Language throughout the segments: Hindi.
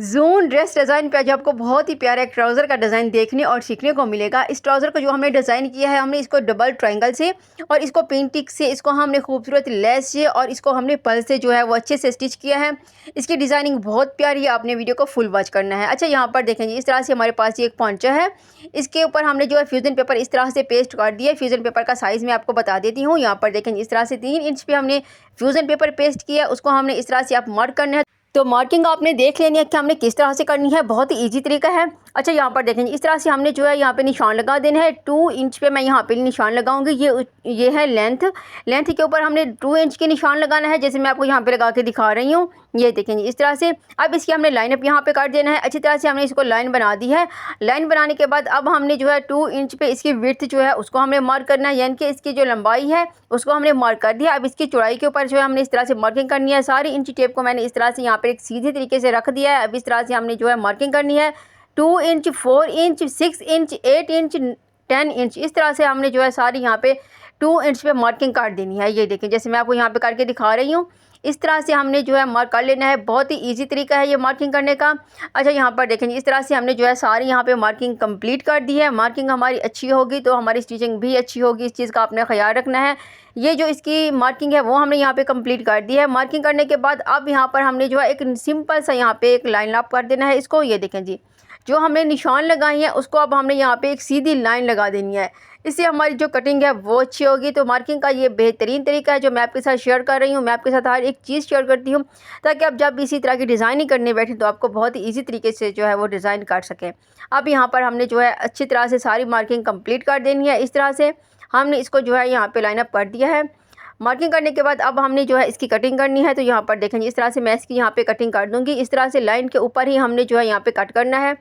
ज़ून ड्रेस डिज़ाइन पे आज आपको बहुत ही प्यारा एक ट्राउज़र का डिज़ाइन देखने और सीखने को मिलेगा। इस ट्राउज़र को जो हमने डिज़ाइन किया है, हमने इसको डबल ट्रायंगल से और इसको पेंटिक से इसको हमने खूबसूरत लेस से और इसको हमने पल से जो है वो अच्छे से स्टिच किया है। इसकी डिज़ाइनिंग बहुत प्यारी है, आपने वीडियो को फुल वॉच करना है। अच्छा, यहाँ पर देखें जी, इस तरह से हमारे पास ये एक पोंचा है। इसके ऊपर हमने जो है फ्यूज़न पेपर इस तरह से पेस्ट कर दिया है। फ्यूज़न पेपर का साइज़ मैं आपको बता देती हूँ। यहाँ पर देखें, इस तरह से 3 इंच पे हमने फ्यूज़न पेपर पेस्ट किया, उसको हमने इस तरह से आप मार्क करना है। तो मार्किंग आपने देख लेनी है कि हमने किस तरह से करनी है, बहुत ही ईजी तरीका है। अच्छा, यहाँ पर देखें, इस तरह से हमने जो है यहाँ पे निशान लगा देना है। 2 इंच पे मैं यहाँ पे निशान लगाऊंगी। ये है लेंथ के ऊपर हमने 2 इंच के निशान लगाना है, जैसे मैं आपको यहाँ पे लगा के दिखा रही हूँ। ये देखेंगे इस तरह से। अब इसकी हमने लाइन अप यहाँ पे काट देना है। अच्छी तरह से हमने इसको लाइन बना दी है। लाइन बनाने के बाद अब हमने जो है 2 इंच पे इसकी विड्थ जो है उसको हमने मार्क करना है, यानी कि इसकी जो लंबाई है उसको हमने मार्क कर दिया। अब इसकी चौड़ाई के ऊपर जो है हमने इस तरह से मार्किंग करनी है। सारी इंची टेप को मैंने इस तरह से यहाँ पे एक सीधे तरीके से रख दिया है। अब इस तरह से हमने जो है मार्किंग करनी है। 2 inch, 4 inch, 6 inch, 8 inch, 10 inch, इस तरह से हमने जो है सारी यहाँ पे 2 इंच पे मार्किंग कर देनी है। ये देखें, जैसे मैं आपको यहाँ पे करके दिखा रही हूँ, इस तरह से हमने जो है मार्क कर लेना है। बहुत ही इजी तरीका है ये मार्किंग करने का। अच्छा, यहाँ पर देखें, इस तरह से हमने जो है सारी यहाँ पे मार्किंग कंप्लीट कर दी है। मार्किंग हमारी अच्छी होगी तो हमारी स्टिचिंग भी अच्छी होगी, इस चीज़ का आपने ख्याल रखना है। ये जो इसकी मार्किंग है वो हमने यहाँ पे कंप्लीट कर दी है। मार्किंग करने के बाद अब यहाँ पर हमने जो है एक सिंपल सा यहाँ पे एक लाइन अप कर देना है इसको। ये देखें जी, जो हमने निशान लगाई है उसको अब हमने यहाँ पे एक सीधी लाइन लगा देनी है। इससे हमारी जो कटिंग है वो अच्छी होगी। तो मार्किंग का ये बेहतरीन तरीका है जो मैं आपके साथ शेयर कर रही हूँ। मैं आपके साथ हर एक चीज़ शेयर करती हूँ ताकि आप जब इसी तरह की डिज़ाइनिंग करने बैठें तो आपको बहुत ही ईजी तरीके से जो है वो डिज़ाइन कर सकें। अब यहाँ पर हमने जो है अच्छी तरह से सारी मार्किंग कंप्लीट कर देनी है। इस तरह से हमने इसको जो है यहाँ पर लाइनअप कर दिया है। मार्किंग करने के बाद अब हमने जो है इसकी कटिंग करनी है। तो यहाँ पर देखें, इस तरह से मैं इसकी यहाँ पे कटिंग कर दूँगी। इस तरह से लाइन के ऊपर ही हमने जो है यहाँ पे कट करना है।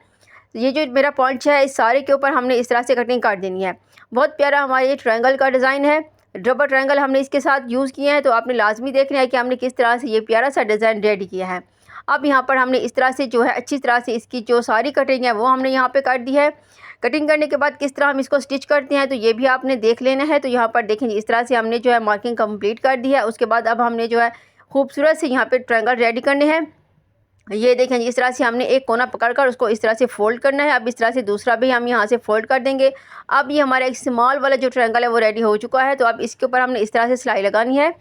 ये जो मेरा पॉइंट है इस सारे के ऊपर हमने इस तरह से कटिंग कर देनी है। बहुत प्यारा हमारा ये ट्रायंगल का डिज़ाइन है। डबल ट्रायंगल हमने इसके साथ यूज़ किए हैं, तो आपने लाजमी देखना है कि हमने किस तरह से ये प्यारा सा डिज़ाइन रेडी किया है। अब यहाँ पर हमने इस तरह से जो है अच्छी तरह से इसकी जो सारी कटिंग है वो हमने यहाँ पे कर दी है। कटिंग करने के बाद किस तरह हम इसको स्टिच करते हैं तो ये भी आपने देख लेना है। तो यहाँ पर देखेंगे, इस तरह से हमने जो है मार्किंग कंप्लीट कर दी है। उसके बाद अब हमने जो है खूबसूरत से यहाँ पे ट्रायंगल रेडी करने हैं। ये देखें, इस तरह से हमने एक कोना पकड़कर उसको इस तरह से फोल्ड करना है। अब इस तरह से दूसरा भी हम यहाँ से फोल्ड कर देंगे। अब ये हमारा एक स्मॉल वाला जो ट्रायंगल है वो रेडी हो चुका है। तो अब इसके ऊपर हमने इस तरह से सिलाई लगानी है।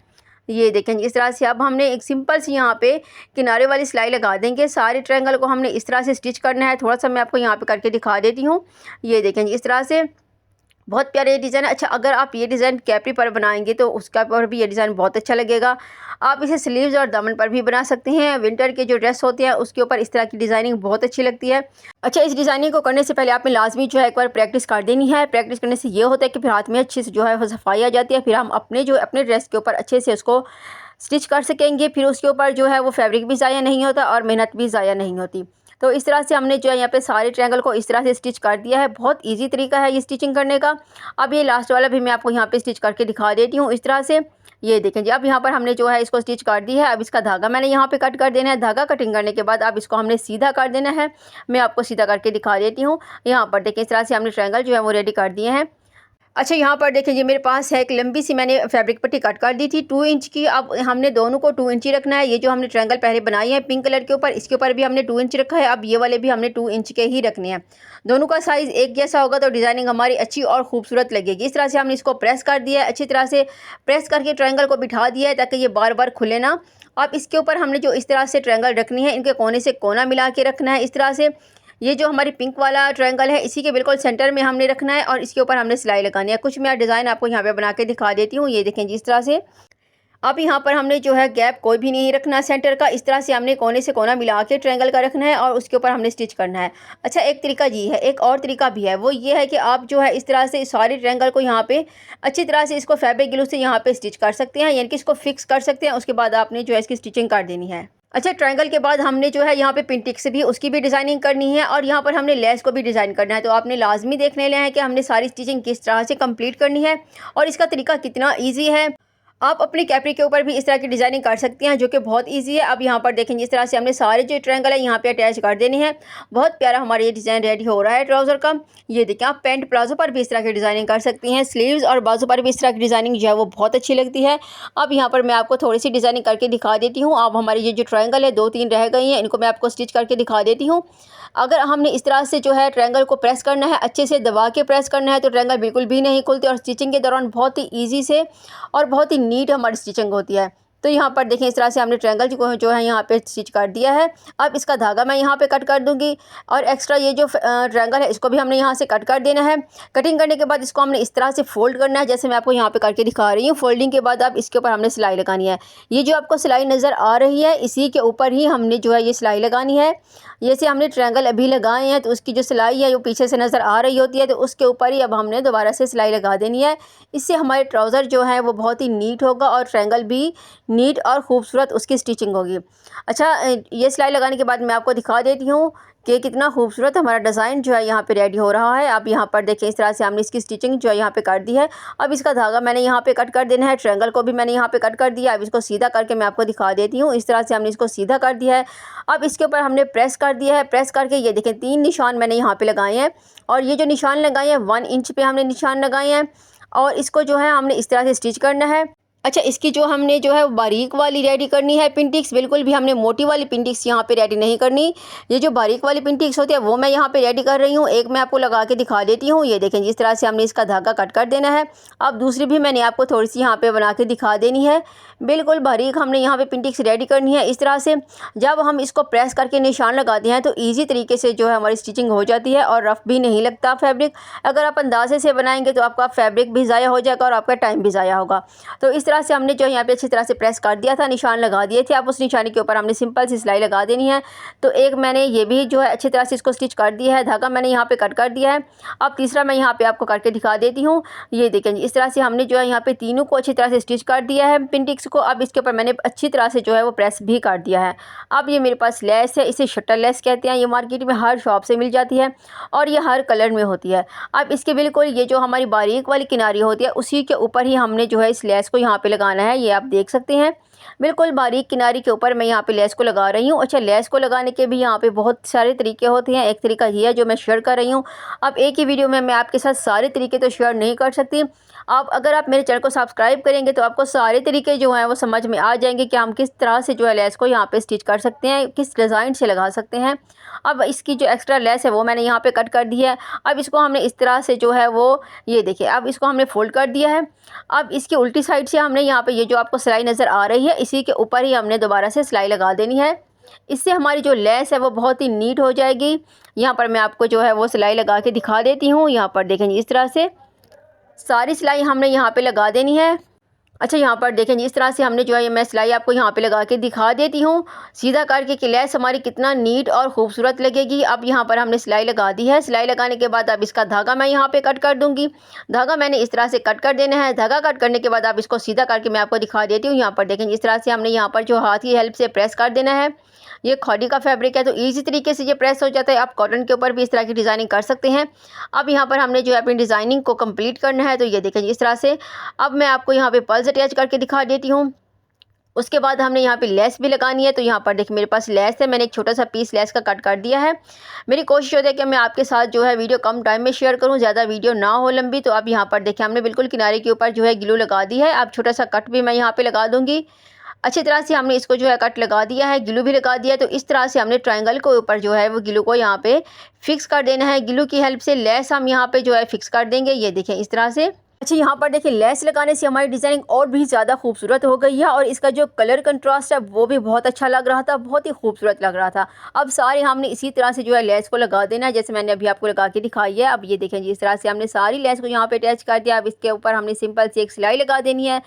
ये देखें, इस तरह से अब हमने एक सिंपल सी यहाँ पे किनारे वाली सिलाई लगा देंगे। सारे ट्रायंगल को हमने इस तरह से स्टिच करना है। थोड़ा सा मैं आपको यहाँ पे करके दिखा देती हूँ। ये देखें, इस तरह से बहुत प्यारे ये डिज़ाइन है। अच्छा, अगर आप ये डिज़ाइन कैपरी पर बनाएंगे तो उसका पर भी ये डिज़ाइन बहुत अच्छा लगेगा। आप इसे स्लीव्स और दामन पर भी बना सकते हैं। विंटर के जो ड्रेस होते हैं उसके ऊपर इस तरह की डिज़ाइनिंग बहुत अच्छी लगती है। अच्छा, इस डिज़ाइनिंग को करने से पहले आपने लाजमी जो है एक बार प्रैक्टिस कर देनी है। प्रैक्टिस करने से ये होता है कि फिर हाथ में अच्छे से जो है वो सफाई आ जाती है। फिर हम अपने ड्रेस के ऊपर अच्छे से उसको स्टिच कर सकेंगे। फिर उसके ऊपर जो है वो फैब्रिक भी ज़ाया नहीं होता और मेहनत भी ज़ाया नहीं होती। तो इस तरह से हमने जो है यहाँ पे सारे ट्रायंगल को इस तरह से स्टिच कर दिया है। बहुत इजी तरीका है ये स्टिचिंग करने का। अब ये लास्ट वाला भी मैं आपको यहाँ पे स्टिच करके दिखा देती हूँ इस तरह से। ये देखें जी, अब यहाँ पर हमने जो है इसको स्टिच कर दी है। अब इसका धागा मैंने यहाँ पे कट कर देना है। धागा कटिंग करने के बाद अब इसको हमने सीधा कर देना है। मैं आपको सीधा करके दिखा देती हूँ। यहाँ पर देखें, इस तरह से हमने ट्रायंगल जो है वो रेडी कर दिए हैं। अच्छा, यहाँ पर देखें जी, मेरे पास है एक लंबी सी मैंने फैब्रिक पट्टी कट कर दी थी 2 इंच की। अब हमने दोनों को 2 इंच ही रखना है। ये जो हमने ट्रायंगल पहले बनाई है पिंक कलर के ऊपर, इसके ऊपर भी हमने 2 इंच रखा है। अब ये वाले भी हमने 2 इंच के ही रखने हैं। दोनों का साइज़ एक जैसा होगा तो डिज़ाइनिंग हमारी अच्छी और खूबसूरत लगेगी। इस तरह से हमने इसको प्रेस कर दिया है। अच्छी तरह से प्रेस करके ट्रायंगल को बिठा दिया है ताकि ये बार बार खुले ना। अब इसके ऊपर हमने जो इस तरह से ट्रायंगल रखनी है, इनके कोने से कोना मिला के रखना है इस तरह से। ये जो हमारी पिंक वाला ट्रायंगल है इसी के बिल्कुल सेंटर में हमने रखना है और इसके ऊपर हमने सिलाई लगानी है। कुछ मैं डिज़ाइन आपको यहाँ पे बना के दिखा देती हूँ। ये देखें जी, इस तरह से। अब यहाँ पर हमने जो है गैप कोई भी नहीं रखना सेंटर का। इस तरह से हमने कोने से कोना मिला के ट्रायंगल का रखना है और उसके ऊपर हमने स्टिच करना है। अच्छा, एक तरीका जी है, एक और तरीका भी है। वो ये है कि आप जो है इस तरह से सारे ट्रायंगल को यहाँ पे अच्छी तरह से इसको फैब्रिक ग्लू से यहाँ पे स्टिच कर सकते हैं, यानी कि इसको फिक्स कर सकते हैं। उसके बाद आपने जो है इसकी स्टिचिंग कर देनी है। अच्छा, ट्रायंगल के बाद हमने जो है यहाँ पे पिंटिक से भी उसकी भी डिज़ाइनिंग करनी है और यहाँ पर हमने लेस को भी डिज़ाइन करना है। तो आपने लाजमी देख लेना है कि हमने सारी स्टिचिंग किस तरह से कंप्लीट करनी है और इसका तरीका कितना इजी है। आप अपनी कैपरी के ऊपर भी इस तरह की डिज़ाइनिंग कर सकती हैं, जो कि बहुत ईजी है। अब यहाँ पर देखेंगे इस तरह से हमने सारे जो ट्रायंगल है यहाँ पे अटैच कर देने हैं। बहुत प्यारा हमारा ये डिज़ाइन रेडी हो रहा है ट्राउज़र का। ये देखिए, आप पैंट प्लाजो पर भी इस तरह की डिज़ाइनिंग कर सकती हैं। स्लीव्स और बाजू पर भी इस तरह की डिज़ाइनिंग जो है वो बहुत अच्छी लगती है। अब यहाँ पर मैं आपको थोड़ी सी डिज़ाइनिंग करके दिखा देती हूँ। अब हमारी ये जो ट्रायंगल है 2-3 रह गई हैं, इनको मैं आपको स्टिच करके दिखा देती हूँ। अगर हमने इस तरह से जो है ट्रायंगल को प्रेस करना है, अच्छे से दबा के प्रेस करना है, तो ट्रायंगल बिल्कुल भी नहीं खुलते और स्टिचिंग के दौरान बहुत ही ईजी से और बहुत ही नीट हमारी स्टिचिंग होती है। तो यहाँ पर देखें, इस तरह से हमने ट्रायंगल को जो है यहाँ पे स्टिच कर दिया है। अब इसका धागा मैं यहाँ पे कट कर दूँगी और एक्स्ट्रा ये जो ट्रायंगल है इसको भी हमने यहाँ से कट कर देना है। कटिंग करने के बाद इसको हमने इस तरह से फोल्ड करना है, जैसे मैं आपको यहाँ पे करके दिखा रही हूँ। फोल्डिंग के बाद अब इसके ऊपर हमने सिलाई लगानी है। ये जो आपको सिलाई नज़र आ रही है, इसी के ऊपर ही हमने जो है ये सिलाई लगानी है। जैसे हमने ट्रायंगल अभी लगाए हैं तो उसकी जो सिलाई है वो पीछे से नज़र आ रही होती है, तो उसके ऊपर ही अब हमने दोबारा से सिलाई लगा देनी है। इससे हमारे ट्राउज़र जो है वो बहुत ही नीट होगा और ट्रायंगल भी नीट और ख़ूबसूरत उसकी स्टिचिंग होगी। अच्छा, ये सिलाई लगाने के बाद मैं आपको दिखा देती हूँ कि कितना खूबसूरत हमारा डिज़ाइन जो है यहाँ पे रेडी हो रहा है। अब यहाँ पर देखिए, इस तरह से हमने इसकी स्टिचिंग जो है यहाँ पे कर दी है। अब इसका धागा मैंने यहाँ पे कट कर देना है। ट्रायंगल को भी मैंने यहाँ पे कट कर दिया। अब इसको सीधा करके मैं आपको दिखा देती हूँ। इस तरह से हमने इसको सीधा कर दिया है। अब इसके ऊपर हमने प्रेस कर दिया है। प्रेस करके ये देखें 3 निशान मैंने यहाँ पे लगाए हैं और ये जो निशान लगाए हैं 1 इंच पे हमने निशान लगाए हैं और इसको जो है हमने इस तरह से स्टिच करना है। अच्छा, इसकी जो हमने जो है बारीक वाली रेडी करनी है पिन-टिक्स, बिल्कुल भी हमने मोटी वाली पिन-टिक्स यहाँ पे रेडी नहीं करनी। ये जो बारीक वाली पिन-टिक्स होती है वो मैं यहाँ पे रेडी कर रही हूँ। एक मैं आपको लगा के दिखा देती हूँ। ये देखें, जिस तरह से हमने इसका धागा कट कर देना है। अब दूसरी भी मैंने आपको थोड़ी सी यहाँ पे बना के दिखा देनी है। बिल्कुल बारीक हमने यहाँ पे पिन-टिक्स रेडी करनी है। इस तरह से जब हम इसको प्रेस करके निशान लगाते हैं तो ईजी तरीके से जो है हमारी स्टिचिंग हो जाती है और रफ़ भी नहीं लगता फैब्रिक। अगर आप अंदाजे से बनाएंगे तो आपका फैब्रिक भी ज़ाया हो जाएगा और आपका टाइम भी ज़ाया होगा। तो इस तरह से हमने जो यहाँ पे अच्छी तरह से प्रेस कर दिया था, निशान लगा दिए थे। अब उस निशानी के ऊपर हमने सिंपल सी सिलाई लगा देनी है। तो एक मैंने ये भी जो है अच्छी तरह से इसको स्टिच कर दिया है। धागा मैंने यहाँ पे कट कर दिया है। अब तीसरा मैं यहाँ पे आपको करके दिखा देती हूँ। ये देखें, इस तरह से हमने जो है यहाँ पे तीनों को अच्छी तरह से स्टिच कर दिया है पिन-टिक्स को। अब इसके ऊपर मैंने अच्छी तरह से जो है वो प्रेस भी कर दिया है। अब ये मेरे पास लेस है, इसे शटर लेस कहते हैं। ये मार्केट में हर शॉप से मिल जाती है और ये हर कलर में होती है। अब इसके बिल्कुल ये जो हमारी बारीक वाली किनारी होती है उसी के ऊपर ही हमने जो है इस लेस को यहाँ पे लगाना है। ये आप देख सकते हैं, बिल्कुल बारीक किनारी के ऊपर मैं यहाँ पे लेस को लगा रही हूँ। अच्छा, लेस को लगाने के भी यहाँ पे बहुत सारे तरीके होते हैं। एक तरीका ये है जो मैं शेयर कर रही हूँ। अब एक ही वीडियो में मैं आपके साथ सारे तरीके तो शेयर नहीं कर सकती। अगर आप मेरे चैनल को सब्सक्राइब करेंगे तो आपको सारे तरीके जो हैं वो समझ में आ जाएंगे कि हम किस तरह से जो है लेस को यहाँ पे स्टिच कर सकते हैं, किस डिज़ाइन से लगा सकते हैं। अब इसकी जो एक्स्ट्रा लेस है वो मैंने यहाँ पे कट कर दी है। अब इसको हमने इस तरह से जो है वो, ये देखिए, अब इसको हमने फोल्ड कर दिया है। अब इसकी उल्टी साइड से हमने यहाँ पे ये जो आपको सिलाई नज़र आ रही है इसी के ऊपर ही हमने दोबारा से सिलाई लगा देनी है। इससे हमारी जो लेस है वो बहुत ही नीट हो जाएगी। यहाँ पर मैं आपको जो है वो सिलाई लगा के दिखा देती हूँ। यहाँ पर देखें, इस तरह से सारी सिलाई हमने यहाँ पे लगा देनी है। अच्छा, यहाँ पर देखें, इस तरह से हमने जो है मैं सिलाई आपको यहाँ पे लगा के दिखा देती हूँ सीधा करके कि लेस हमारी कितना नीट और खूबसूरत लगेगी। अब यहाँ पर हमने सिलाई लगा दी है। सिलाई लगाने के बाद अब इसका धागा मैं यहाँ पे कट कर दूँगी। धागा मैंने इस तरह से कट कर देना है। धागा कट करने के बाद अब इसको सीधा करके मैं आपको दिखा देती हूँ। यहाँ पर देखें, इस तरह से हमने यहाँ पर जो हाथ की हेल्प से प्रेस कर देना है। ये खादी का फैब्रिक है तो ईजी तरीके से ये प्रेस हो जाता है। आप कॉटन के ऊपर भी इस तरह की डिज़ाइनिंग कर सकते हैं। अब यहाँ पर हमने जो है अपनी डिज़ाइनिंग को कंप्लीट करना है। तो ये देखें, इस तरह से अब मैं आपको यहाँ पे पल्स अटैच करके दिखा देती हूँ। उसके बाद हमने यहाँ पे लेस भी लगानी है। तो यहाँ पर देखिए, मेरे पास लेस है, मैंने एक छोटा सा पीस लेस का कट कर दिया है। मेरी कोशिश होती है कि मैं आपके साथ जो है वीडियो कम टाइम में शेयर करूँ, ज़्यादा वीडियो ना हो लंबी। तो अब यहाँ पर देखिए, हमने बिल्कुल किनारे के ऊपर जो है ग्लू लगा दी है। अब छोटा सा कट भी मैं यहाँ पे लगा दूँगी। अच्छी तरह से हमने इसको जो है कट लगा दिया है, ग्लू भी लगा दिया है। तो इस तरह से हमने ट्रायंगल के ऊपर जो है वो ग्लू को यहाँ पे फिक्स कर देना है। ग्लू की हेल्प से लेस हम यहाँ पे जो है फिक्स कर देंगे। ये देखें, इस तरह से। अच्छा, यहाँ पर देखिए, लेस लगाने से हमारी डिज़ाइनिंग और भी ज़्यादा खूबसूरत हो गई है और इसका जो कलर कंट्रास्ट है वो भी बहुत अच्छा लग रहा था, बहुत ही खूबसूरत लग रहा था। अब सारे हमने इसी तरह से जो है लेस को लगा देना है, जैसे मैंने अभी आपको लगा के दिखाई है। अब ये देखें, इस तरह से हमने सारी लेस को यहाँ पे अटैच कर दिया। अब इसके ऊपर हमने सिंपल से एक सिलाई लगा देनी है।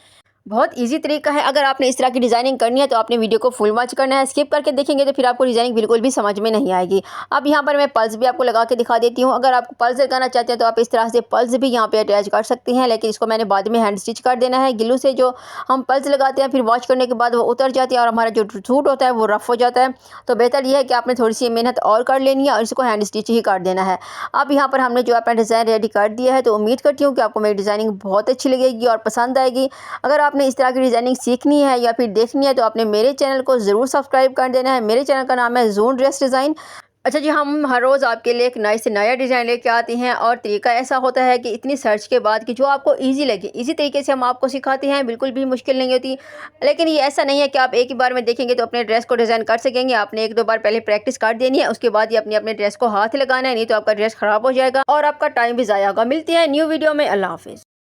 बहुत इजी तरीका है। अगर आपने इस तरह की डिज़ाइनिंग करनी है तो आपने वीडियो को फुल वॉच करना है। स्किप करके देखेंगे तो फिर आपको डिज़ाइनिंग बिल्कुल भी समझ में नहीं आएगी। अब यहाँ पर मैं पल्स भी आपको लगा के दिखा देती हूँ। अगर आपको पल्स लगाना चाहते हैं तो आप इस तरह से पल्स भी यहाँ पे अटैच कर सकते हैं, लेकिन इसको मैंने बाद में हैंड स्टिच कर देना है। ग्लू से जो हम पल्स लगाते हैं फिर वॉश करने के बाद वो उतर जाती है और हमारा जो सूट होता है वो रफ़ हो जाता है। तो बेहतर यह है कि आपने थोड़ी सी मेहनत और कर लेनी है और इसको हैंड स्टिच ही कर देना है। अब यहाँ पर हमने जो अपना डिज़ाइन रेडी कर दिया है। तो उम्मीद करती हूँ कि आपको मेरी डिज़ाइनिंग बहुत अच्छी लगेगी और पसंद आएगी। अगर आप आपने इस तरह की डिज़ाइनिंग सीखनी है या फिर देखनी है तो आपने मेरे चैनल को ज़रूर सब्सक्राइब कर देना है। मेरे चैनल का नाम है ज़ोन ड्रेस डिज़ाइन। अच्छा जी, हम हर रोज़ आपके लिए एक नए से नया डिज़ाइन लेके आते हैं और तरीका ऐसा होता है कि इतनी सर्च के बाद कि जो आपको ईज़ी लगे, इसी तरीके से हम आपको सिखाते हैं, बिल्कुल भी मुश्किल नहीं होती। लेकिन ये ऐसा नहीं है कि आप एक ही बार में देखेंगे तो अपने ड्रेस को डिज़ाइन कर सकेंगे। आपने 1-2 बार पहले प्रैक्टिस कर देनी है, उसके बाद ही अपने ड्रेस को हाथ लगाना है, नहीं तो आपका ड्रेस ख़राब हो जाएगा और आपका टाइम भी ज़ाया होगा। मिलते हैं न्यू वीडियो में। अल्लाह हाफ़िज़।